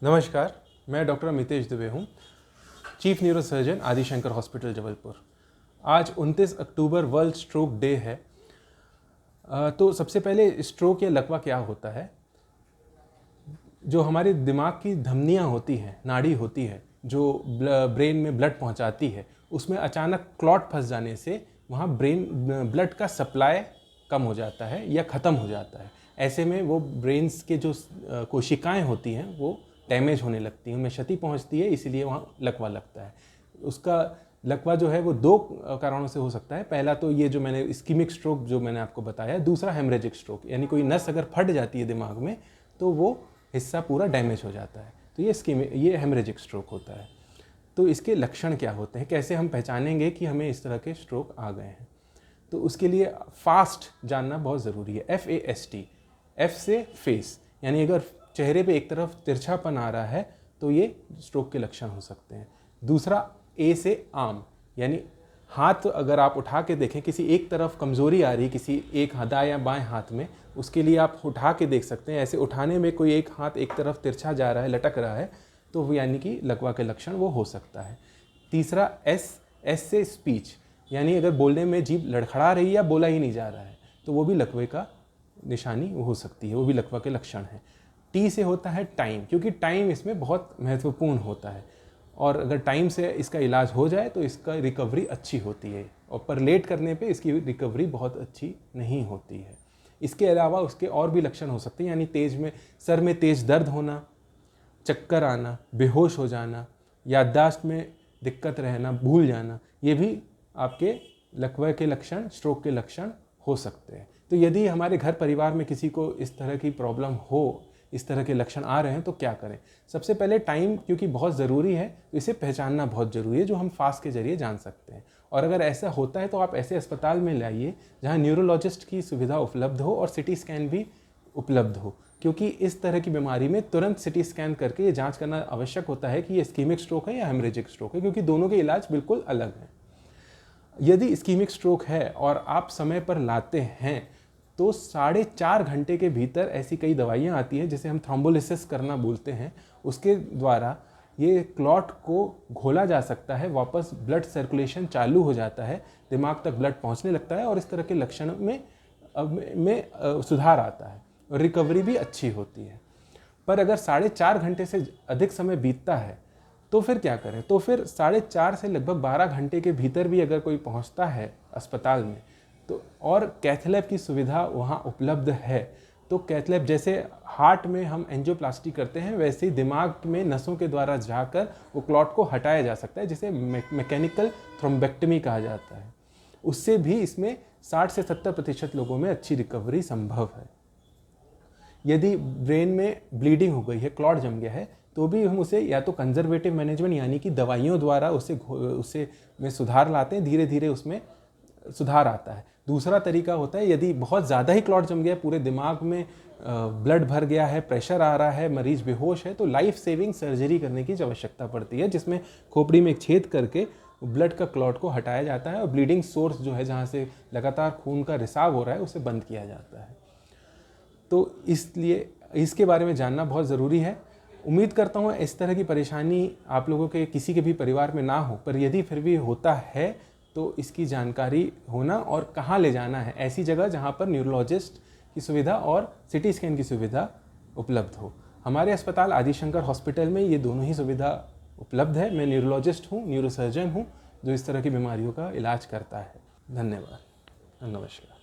नमस्कार, मैं डॉक्टर अमितेश दुबे हूँ, chief neurosurgeon Adishankar hospital Jabalpur. आज 29 अक्टूबर वर्ल्ड स्ट्रोक डे है। तो सबसे पहले स्ट्रोक या लकवा क्या होता है? जो हमारे दिमाग की धमनियाँ होती हैं, नाड़ी होती है, जो ब्रेन में ब्लड पहुँचाती है, उसमें अचानक क्लॉट फंस जाने से वहाँ ब्लड का सप्लाई कम हो जाता है या ख़त्म हो जाता है। ऐसे में वो ब्रेन्स के जो कोशिकाएँ होती हैं वो डैमेज होने लगती हैं, उनमें क्षति पहुंचती है, इसीलिए वहाँ लकवा लगता है। उसका लकवा जो है वो दो कारणों से हो सकता है। पहला तो ये जो मैंने इस्कीमिक स्ट्रोक जो मैंने आपको बताया, दूसरा हेमरेजिक स्ट्रोक, यानी कोई नस अगर फट जाती है दिमाग में तो वो हिस्सा पूरा डैमेज हो जाता है, तो ये हेमरेजिक स्ट्रोक होता है। तो इसके लक्षण क्या होते हैं, कैसे हम पहचानेंगे कि हमें इस तरह के स्ट्रोक आ गए हैं? तो उसके लिए फास्ट जानना बहुत ज़रूरी है। FAST, F से फेस, यानी अगर चेहरे पे एक तरफ तिरछापन आ रहा है तो ये स्ट्रोक के लक्षण हो सकते हैं। दूसरा A से आर्म, यानी हाथ अगर आप उठा के देखें, किसी एक तरफ कमज़ोरी आ रही है किसी एक दाएं या बाएं हाथ में, उसके लिए आप उठा के देख सकते हैं। ऐसे उठाने में कोई एक हाथ एक तरफ तिरछा जा रहा है, लटक रहा है, तो वो यानी कि लकवा के लक्षण वो हो सकता है। तीसरा S से स्पीच, यानी अगर बोलने में जीभ लड़खड़ा रही है या बोला ही नहीं जा रहा है, तो वो भी लकवे का निशानी हो सकती है, वो भी लकवा के लक्षण है। T से होता है टाइम, क्योंकि टाइम इसमें बहुत महत्वपूर्ण होता है, और अगर टाइम से इसका इलाज हो जाए तो इसका रिकवरी अच्छी होती है, और पर लेट करने पे इसकी रिकवरी बहुत अच्छी नहीं होती है। इसके अलावा उसके और भी लक्षण हो सकते हैं, यानी सर में तेज दर्द होना, चक्कर आना, बेहोश हो जाना, याददाश्त में दिक्कत रहना, भूल जाना, ये भी आपके लकवे के लक्षण, स्ट्रोक के लक्षण हो सकते हैं। तो यदि हमारे घर परिवार में किसी को इस तरह की प्रॉब्लम हो, इस तरह के लक्षण आ रहे हैं, तो क्या करें? सबसे पहले टाइम, क्योंकि बहुत ज़रूरी है, तो इसे पहचानना बहुत ज़रूरी है, जो हम फास्ट के ज़रिए जान सकते हैं। और अगर ऐसा होता है तो आप ऐसे अस्पताल में लाइए जहाँ न्यूरोलॉजिस्ट की सुविधा उपलब्ध हो और सिटी स्कैन भी उपलब्ध हो, क्योंकि इस तरह की बीमारी में तुरंत सिटी स्कैन करके ये जांच करना आवश्यक होता है कि ये इस्कीमिक स्ट्रोक है या हेमरेजिक स्ट्रोक है, क्योंकि दोनों के इलाज बिल्कुल अलग हैं। यदि इस्कीमिक स्ट्रोक है और आप समय पर लाते हैं तो 4.5 घंटे के भीतर ऐसी कई दवाइयाँ आती हैं जिसे हम थ्रोम्बोलिसिस करना बोलते हैं, उसके द्वारा ये क्लॉट को घोला जा सकता है, वापस ब्लड सर्कुलेशन चालू हो जाता है, दिमाग तक ब्लड पहुंचने लगता है और इस तरह के लक्षण में सुधार आता है और रिकवरी भी अच्छी होती है। पर अगर 4.5 घंटे से अधिक समय बीतता है तो फिर क्या करें? तो फिर 4.5 से लगभग 12 घंटे के भीतर भी अगर कोई पहुंचता है अस्पताल में, तो और कैथ लैब की सुविधा वहाँ उपलब्ध है, तो कैथ लैब जैसे हार्ट में हम एंजियोप्लास्टी करते हैं, वैसे ही दिमाग में नसों के द्वारा जाकर वो क्लॉट को हटाया जा सकता है, जिसे मैकेनिकल थ्रोम्बेक्टमी कहा जाता है। उससे भी इसमें 60 से 70% लोगों में अच्छी रिकवरी संभव है। यदि ब्रेन में ब्लीडिंग हो गई है, क्लॉट जम गया है, तो भी हम उसे या तो कंजर्वेटिव मैनेजमेंट यानी कि दवाइयों द्वारा उसे में सुधार लाते हैं, धीरे धीरे उसमें सुधार आता है। दूसरा तरीका होता है, यदि बहुत ज़्यादा ही क्लॉट जम गया, पूरे दिमाग में ब्लड भर गया है, प्रेशर आ रहा है, मरीज बेहोश है, तो लाइफ सेविंग सर्जरी करने की आवश्यकता पड़ती है, जिसमें खोपड़ी में एक छेद करके ब्लड का क्लॉट को हटाया जाता है और ब्लीडिंग सोर्स जो है, जहाँ से लगातार खून का रिसाव हो रहा है, उसे बंद किया जाता है। तो इसलिए इसके बारे में जानना बहुत ज़रूरी है। उम्मीद करता हूँ इस तरह की परेशानी आप लोगों के किसी के भी परिवार में ना हो, पर यदि फिर भी होता है तो इसकी जानकारी होना और कहाँ ले जाना है, ऐसी जगह जहाँ पर न्यूरोलॉजिस्ट की सुविधा और सिटी स्कैन की सुविधा उपलब्ध हो। हमारे अस्पताल आदिशंकर हॉस्पिटल में ये दोनों ही सुविधा उपलब्ध है। मैं न्यूरोलॉजिस्ट हूँ, न्यूरोसर्जन हूँ, जो इस तरह की बीमारियों का इलाज करता है। धन्यवाद, नमस्कार।